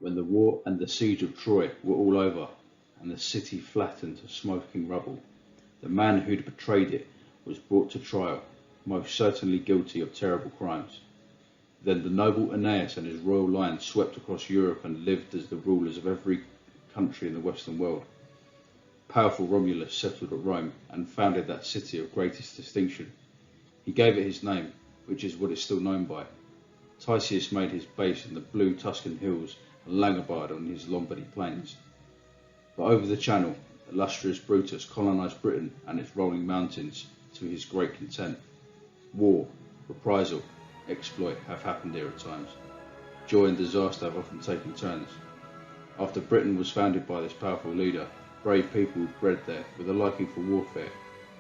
When the war and the siege of Troy were all over, and the city flattened to smoking rubble, the man who'd betrayed it was brought to trial, most certainly guilty of terrible crimes. Then the noble Aeneas and his royal line swept across Europe and lived as the rulers of every country in the Western world. Powerful Romulus settled at Rome and founded that city of greatest distinction. He gave it his name, which is what it's still known by. Titius made his base in the blue Tuscan hills and Langobard on his Lombardy plains. But over the Channel, illustrious Brutus colonised Britain and its rolling mountains to his great content. War, reprisal, exploit have happened here at times. Joy and disaster have often taken turns. After Britain was founded by this powerful leader, brave people bred there with a liking for warfare,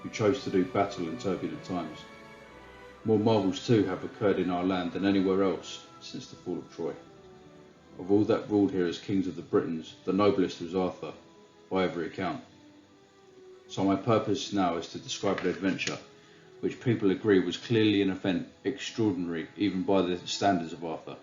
who chose to do battle in turbulent times. More marvels too have occurred in our land than anywhere else since the fall of Troy. Of all that ruled here as kings of the Britons, the noblest was Arthur, by every account. So my purpose now is to describe an adventure which people agree was clearly an event extraordinary even by the standards of Arthur.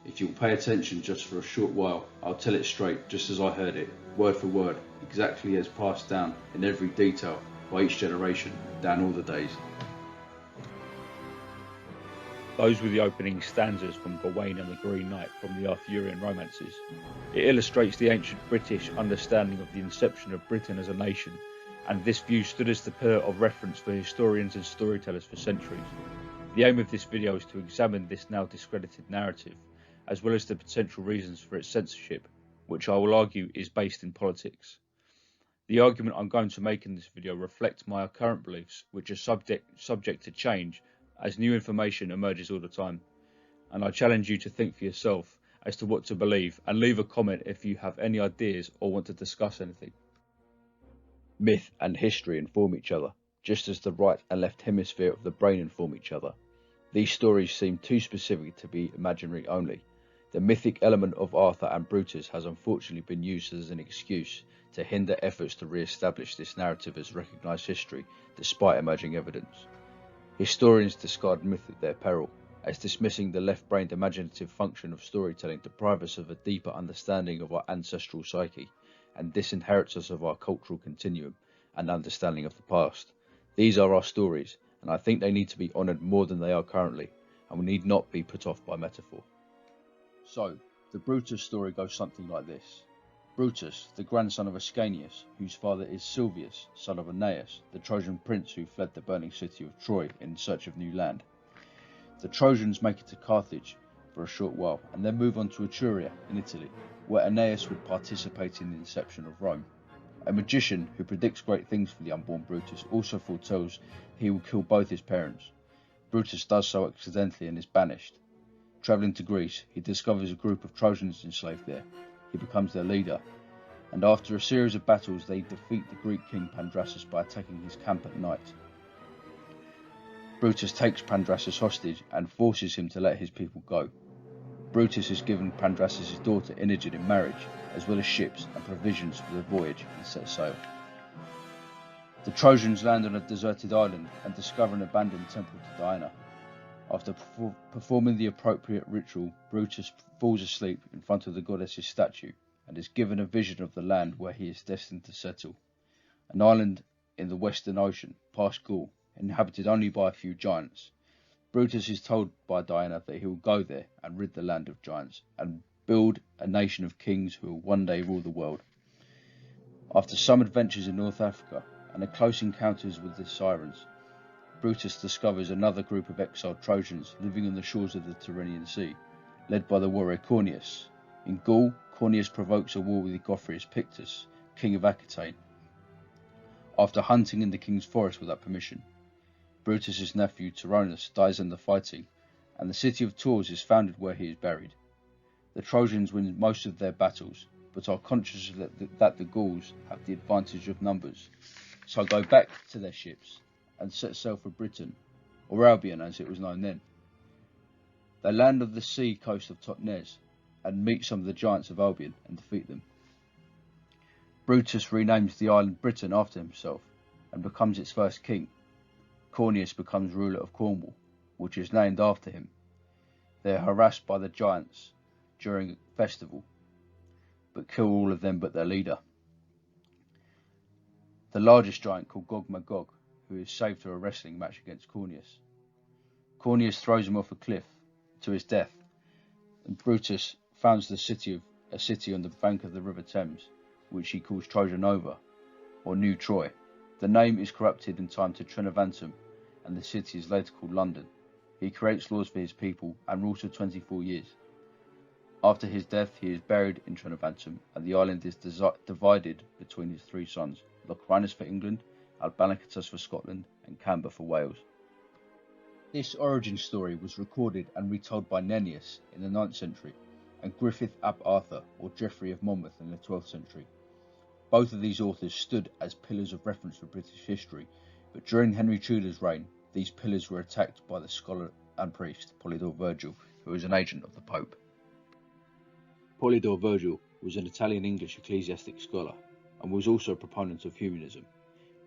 If you'll pay attention just for a short while, I'll tell it straight, just as I heard it, word for word, exactly as passed down in every detail by each generation, down all the days. Those were the opening stanzas from Gawain and the Green Knight from the Arthurian romances. It illustrates the ancient British understanding of the inception of Britain as a nation, and this view stood as the pillar of reference for historians and storytellers for centuries. The aim of this video is to examine this now discredited narrative, as well as the potential reasons for its censorship, which I will argue is based in politics. The argument I'm going to make in this video reflects my current beliefs, which are subject to change as new information emerges all the time, and I challenge you to think for yourself as to what to believe, and leave a comment if you have any ideas or want to discuss anything. Myth and history inform each other, just as the right and left hemisphere of the brain inform each other. These stories seem too specific to be imaginary only. The mythic element of Arthur and Brutus has unfortunately been used as an excuse to hinder efforts to re-establish this narrative as recognised history, despite emerging evidence. Historians discard myth at their peril, as dismissing the left-brained imaginative function of storytelling deprives us of a deeper understanding of our ancestral psyche, and disinherits us of our cultural continuum and understanding of the past. These are our stories, and I think they need to be honoured more than they are currently, and we need not be put off by metaphor. So, the Brutus story goes something like this. Brutus, the grandson of Ascanius, whose father is Silvius, son of Aeneas, the Trojan prince who fled the burning city of Troy in search of new land. The Trojans make it to Carthage for a short while, and then move on to Etruria in Italy, where Aeneas would participate in the inception of Rome. A magician who predicts great things for the unborn Brutus also foretells he will kill both his parents. Brutus does so accidentally and is banished. Travelling to Greece, he discovers a group of Trojans enslaved there. He becomes their leader, and after a series of battles they defeat the Greek king Pandrasus by attacking his camp at night. Brutus takes Pandrasus hostage and forces him to let his people go. Brutus is given Pandrasus' daughter Imogen in marriage, as well as ships and provisions for the voyage, and sets sail. The Trojans land on a deserted island and discover an abandoned temple to Diana. After performing the appropriate ritual, Brutus falls asleep in front of the goddess's statue and is given a vision of the land where he is destined to settle, an island in the Western Ocean, past Gaul, inhabited only by a few giants. Brutus is told by Diana that he will go there and rid the land of giants and build a nation of kings who will one day rule the world. After some adventures in North Africa and a close encounters with the Sirens, Brutus discovers another group of exiled Trojans living on the shores of the Tyrrhenian Sea, led by the warrior Corneus. In Gaul, Corneus provokes a war with Gothrius Pictus, king of Aquitaine, after hunting in the king's forest without permission. Brutus' nephew Tyrrhonius dies in the fighting, and the city of Tours is founded where he is buried. The Trojans win most of their battles, but are conscious that the Gauls have the advantage of numbers, so go back to their ships and set sail for Britain, or Albion as it was known then. They land on the sea coast of Totnes and meet some of the giants of Albion and defeat them. Brutus renames the island Britain after himself and becomes its first king. Corneus becomes ruler of Cornwall, which is named after him. They are harassed by the giants, during a festival, but kill all of them but their leader. The largest giant, called Gog Magog, who is saved through a wrestling match against Corneus. Corneus throws him off a cliff to his death, and Brutus founds a city on the bank of the River Thames, which he calls Trojan Nova, or New Troy. The name is corrupted in time to Trinovantum, and the city is later called London. He creates laws for his people and rules for 24 years. After his death, he is buried in Trinovantum, and the island is divided between his three sons, Locrinus for England, Albanicatus for Scotland, and Camber for Wales. This origin story was recorded and retold by Nennius in the 9th century, and Griffith ap Arthur, or Geoffrey of Monmouth, in the 12th century. Both of these authors stood as pillars of reference for British history, but during Henry Tudor's reign, these pillars were attacked by the scholar and priest Polydore Vergil, who was an agent of the Pope. Polydore Vergil was an Italian-English ecclesiastic scholar, and was also a proponent of humanism,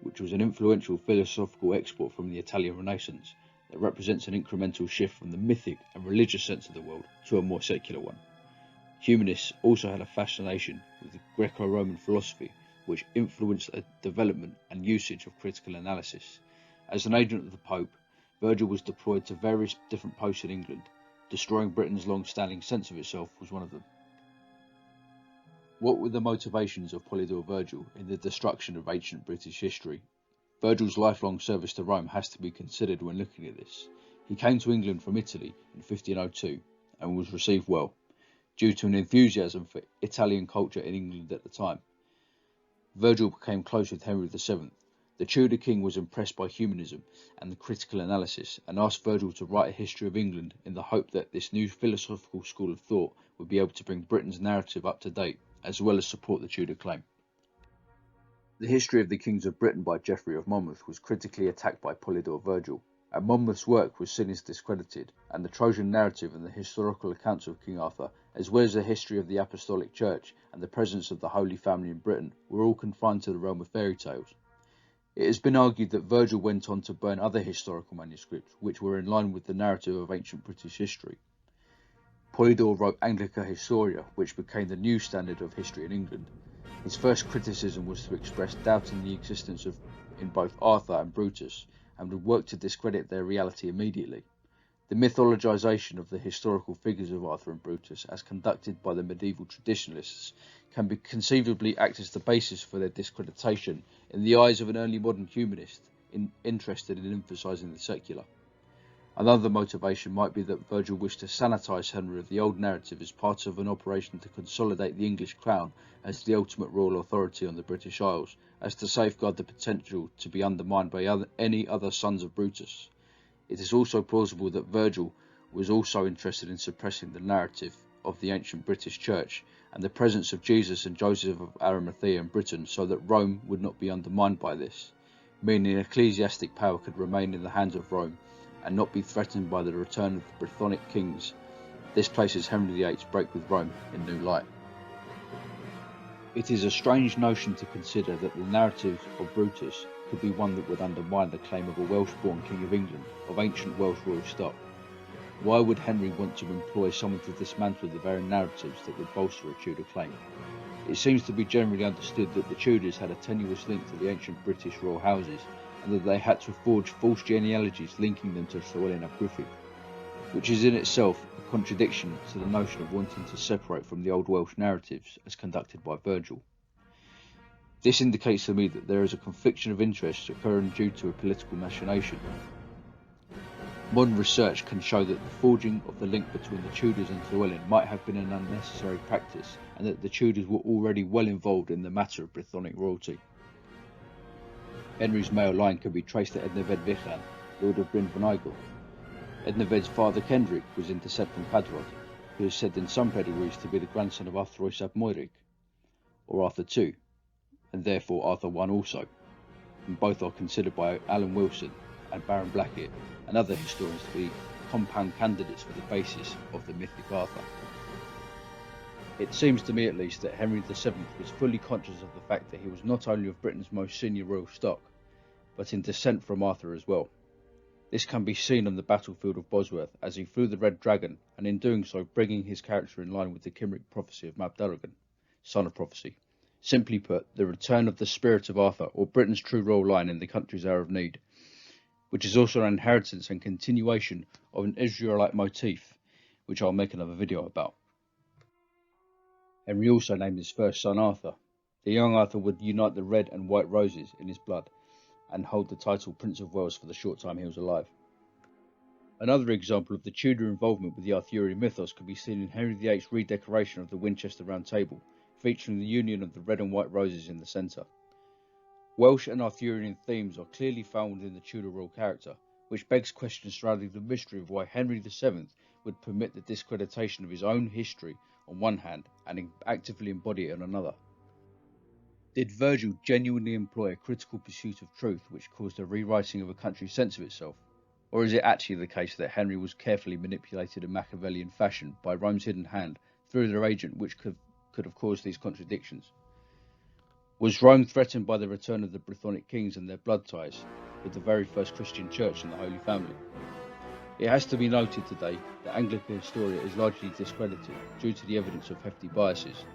which was an influential philosophical export from the Italian Renaissance that represents an incremental shift from the mythic and religious sense of the world to a more secular one. Humanists also had a fascination with the Greco-Roman philosophy, which influenced the development and usage of critical analysis. As an agent of the Pope, Virgil was deployed to various different posts in England. Destroying Britain's long-standing sense of itself was one of them. What were the motivations of Polydore Vergil in the destruction of ancient British history? Virgil's lifelong service to Rome has to be considered when looking at this. He came to England from Italy in 1502 and was received well, due to an enthusiasm for Italian culture in England at the time. Virgil became close with Henry VII. The Tudor king was impressed by humanism and the critical analysis, and asked Virgil to write a history of England in the hope that this new philosophical school of thought would be able to bring Britain's narrative up to date, as well as support the Tudor claim. The History of the Kings of Britain by Geoffrey of Monmouth was critically attacked by Polydore Vergil, and Monmouth's work was seen as discredited, and the Trojan narrative and the historical accounts of King Arthur, as well as the history of the Apostolic Church and the presence of the Holy Family in Britain, were all confined to the realm of fairy tales. It has been argued that Virgil went on to burn other historical manuscripts which were in line with the narrative of ancient British history. Polydore wrote Anglica Historia, which became the new standard of history in England. His first criticism was to express doubt in the existence in both Arthur and Brutus, and would work to discredit their reality immediately. The mythologization of the historical figures of Arthur and Brutus, as conducted by the medieval traditionalists, can be conceivably act as the basis for their discreditation in the eyes of an early modern humanist interested in emphasizing the secular. Another motivation might be that Virgil wished to sanitize Henry of the old narrative as part of an operation to consolidate the English crown as the ultimate royal authority on the British Isles, as to safeguard the potential to be undermined by any other sons of Brutus. It is also plausible that Virgil was also interested in suppressing the narrative of the ancient British Church and the presence of Jesus and Joseph of Arimathea in Britain, so that Rome would not be undermined by this, meaning ecclesiastic power could remain in the hands of Rome and not be threatened by the return of the Brythonic kings. This places Henry VIII's break with Rome in new light. It is a strange notion to consider that the narrative of Brutus could be one that would undermine the claim of a Welsh-born King of England, of ancient Welsh royal stock. Why would Henry want to employ someone to dismantle the very narratives that would bolster a Tudor claim? It seems to be generally understood that the Tudors had a tenuous link to the ancient British royal houses, and that they had to forge false genealogies linking them to Llywelyn ap Gruffydd, which is in itself a contradiction to the notion of wanting to separate from the old Welsh narratives as conducted by Virgil. This indicates to me that there is a confliction of interests occurring due to a political machination. Modern research can show that the forging of the link between the Tudors and Llywelyn might have been an unnecessary practice, and that the Tudors were already well involved in the matter of Brythonic royalty. Henry's male line can be traced to Edneved Vichan, Lord of Bryn Venigel. Edneved's father Kendrick was in descent from Cadwrod, who is said in some pedigrees to be the grandson of Arthur ap Moerig, or Arthur II, and therefore Arthur I also, and both are considered by Alan Wilson and Baron Blackett and other historians to be compound candidates for the basis of the mythic Arthur. It seems to me at least that Henry VII was fully conscious of the fact that he was not only of Britain's most senior royal stock, but in descent from Arthur as well. This can be seen on the battlefield of Bosworth as he flew the Red Dragon, and in doing so bringing his character in line with the Cymric prophecy of Mab Darogan, son of prophecy. Simply put, the return of the spirit of Arthur, or Britain's true royal line in the country's hour of need, which is also an inheritance and continuation of an Israelite motif, which I'll make another video about. Henry also named his first son Arthur. The young Arthur would unite the red and white roses in his blood and hold the title Prince of Wales for the short time he was alive. Another example of the Tudor involvement with the Arthurian mythos can be seen in Henry VIII's redecoration of the Winchester Round Table, featuring the union of the red and white roses in the centre. Welsh and Arthurian themes are clearly found within the Tudor royal character, which begs questions surrounding the mystery of why Henry VII would permit the discreditation of his own history on one hand and actively embody it on another. Did Virgil genuinely employ a critical pursuit of truth which caused a rewriting of a country's sense of itself? Or is it actually the case that Henry was carefully manipulated in Machiavellian fashion by Rome's hidden hand through their agent, which could have caused these contradictions? Was Rome threatened by the return of the Brythonic kings and their blood ties with the very first Christian church and the Holy Family? It has to be noted today that Anglican Historia is largely discredited due to the evidence of hefty biases.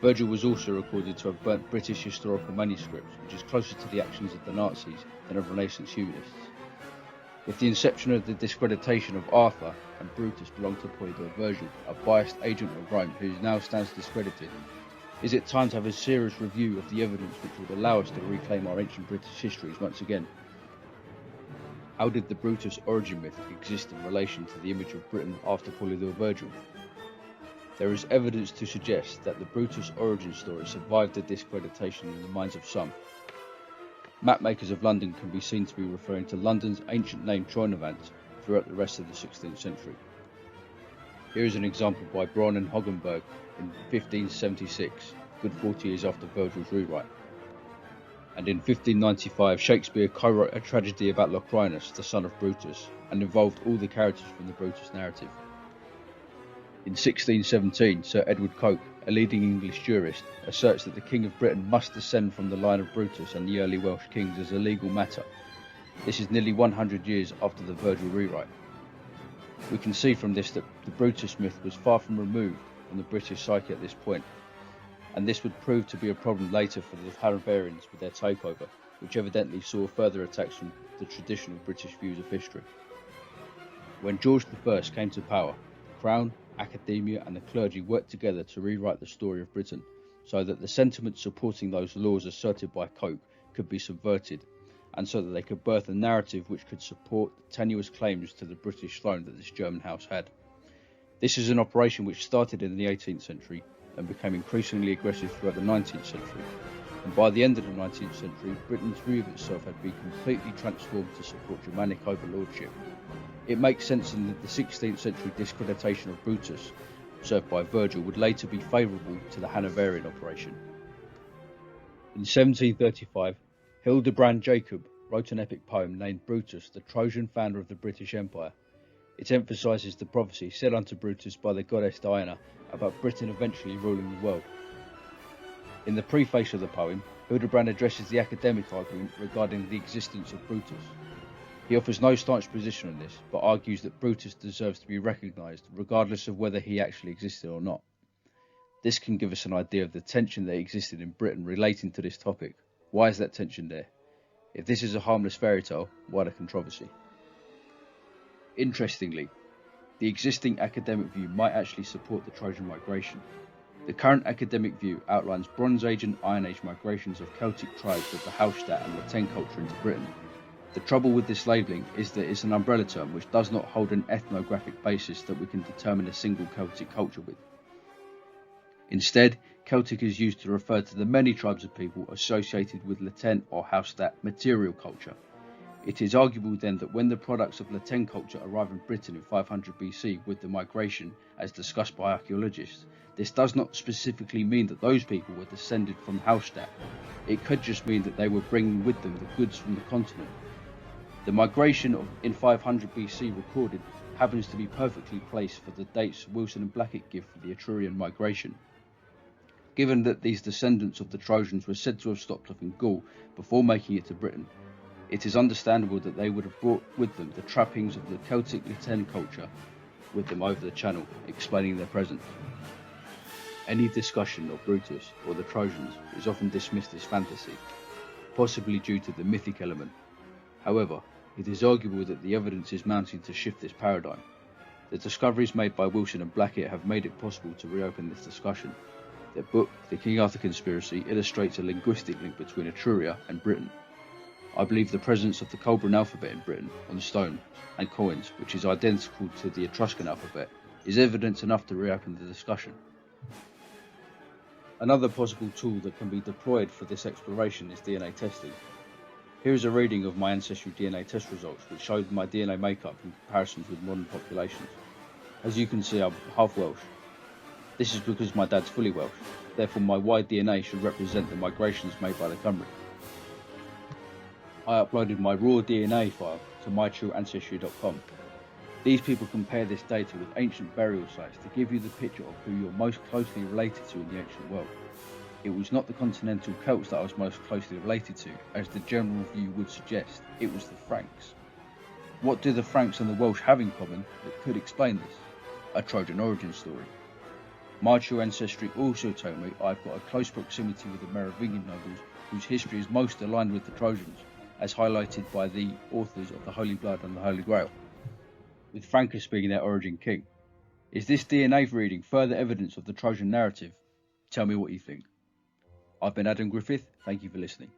Virgil was also recorded to have burnt British historical manuscripts, which is closer to the actions of the Nazis than of Renaissance humanists. If the inception of the discreditation of Arthur and Brutus belonged to Polydore Vergil, a biased agent of Rome who now stands discredited, is it time to have a serious review of the evidence which would allow us to reclaim our ancient British histories once again? How did the Brutus origin myth exist in relation to the image of Britain after Polydore Virgil? There is evidence to suggest that the Brutus origin story survived the discreditation in the minds of some. Mapmakers of London can be seen to be referring to London's ancient name Trojan throughout the rest of the 16th century. Here is an example by Braun and Hoggenberg in 1576, good 40 years after Virgil's rewrite. And in 1595, Shakespeare co-wrote a tragedy about Locrinus, the son of Brutus, and involved all the characters from the Brutus narrative. In 1617, Sir Edward Coke, a leading English jurist, asserts that the King of Britain must descend from the line of Brutus and the early Welsh kings as a legal matter. This is nearly 100 years after the Virgil rewrite. We can see from this that the Brutus myth was far from removed from the British psyche at this point, and this would prove to be a problem later for the Hanoverians with their takeover, which evidently saw further attacks from the traditional British views of history. When George I came to power, the Crown, academia and the clergy worked together to rewrite the story of Britain, so that the sentiments supporting those laws asserted by Coke could be subverted, and so that they could birth a narrative which could support the tenuous claims to the British throne that this German house had. This is an operation which started in the 18th century and became increasingly aggressive throughout the 19th century, and by the end of the 19th century, Britain's view of itself had been completely transformed to support Germanic overlordship. It makes sense in that the 16th century discreditation of Brutus, served by Virgil, would later be favourable to the Hanoverian operation. In 1735, Hildebrand Jacob wrote an epic poem named Brutus, the Trojan founder of the British Empire. It emphasises the prophecy said unto Brutus by the goddess Diana about Britain eventually ruling the world. In the preface of the poem, Hildebrand addresses the academic argument regarding the existence of Brutus. He offers no staunch position on this, but argues that Brutus deserves to be recognised regardless of whether he actually existed or not. This can give us an idea of the tension that existed in Britain relating to this topic. Why is that tension there? If this is a harmless fairy tale, why the controversy? Interestingly, the existing academic view might actually support the Trojan migration. The current academic view outlines Bronze Age and Iron Age migrations of Celtic tribes of the Hallstatt and Latin culture into Britain. The trouble with this labelling is that it's an umbrella term which does not hold an ethnographic basis that we can determine a single Celtic culture with. Instead, Celtic is used to refer to the many tribes of people associated with Latin or Hallstatt material culture. It is arguable then that when the products of Latin culture arrive in Britain in 500 BC with the migration, as discussed by archaeologists, this does not specifically mean that those people were descended from Hallstatt. It could just mean that they were bringing with them the goods from the continent. The migration in 500 BC recorded happens to be perfectly placed for the dates Wilson and Blackett give for the Etrurian migration. Given that these descendants of the Trojans were said to have stopped off in Gaul before making it to Britain, It is understandable that they would have brought with them the trappings of the Celtic Latin culture with them over the Channel, explaining their presence. Any discussion of Brutus or the Trojans is often dismissed as fantasy, possibly due to the mythic element. However, it is arguable that the evidence is mounting to shift this paradigm. The discoveries made by Wilson and Blackett have made it possible to reopen this discussion. Their book, The King Arthur Conspiracy, illustrates a linguistic link between Etruria and Britain. I believe the presence of the Colburn alphabet in Britain on stone and coins, which is identical to the Etruscan alphabet, is evidence enough to reopen the discussion. Another possible tool that can be deployed for this exploration is DNA testing. Here is a reading of my ancestry DNA test results, which showed my DNA makeup in comparisons with modern populations. As you can see, I'm half Welsh. This is because my dad's fully Welsh, therefore my Y DNA should represent the migrations made by the Cymry. I uploaded my raw DNA file to mytrueancestry.com. These people compare this data with ancient burial sites to give you the picture of who you're most closely related to in the ancient world. It was not the continental Celts that I was most closely related to, as the general view would suggest. It was the Franks. What do the Franks and the Welsh have in common that could explain this? A Trojan origin story. My true ancestry also told me I've got a close proximity with the Merovingian nobles, whose history is most aligned with the Trojans, as highlighted by the authors of the Holy Blood and the Holy Grail, with Francus being their origin king. Is this DNA reading further evidence of the Trojan narrative? Tell me what you think. I've been Adam Griffith, thank you for listening.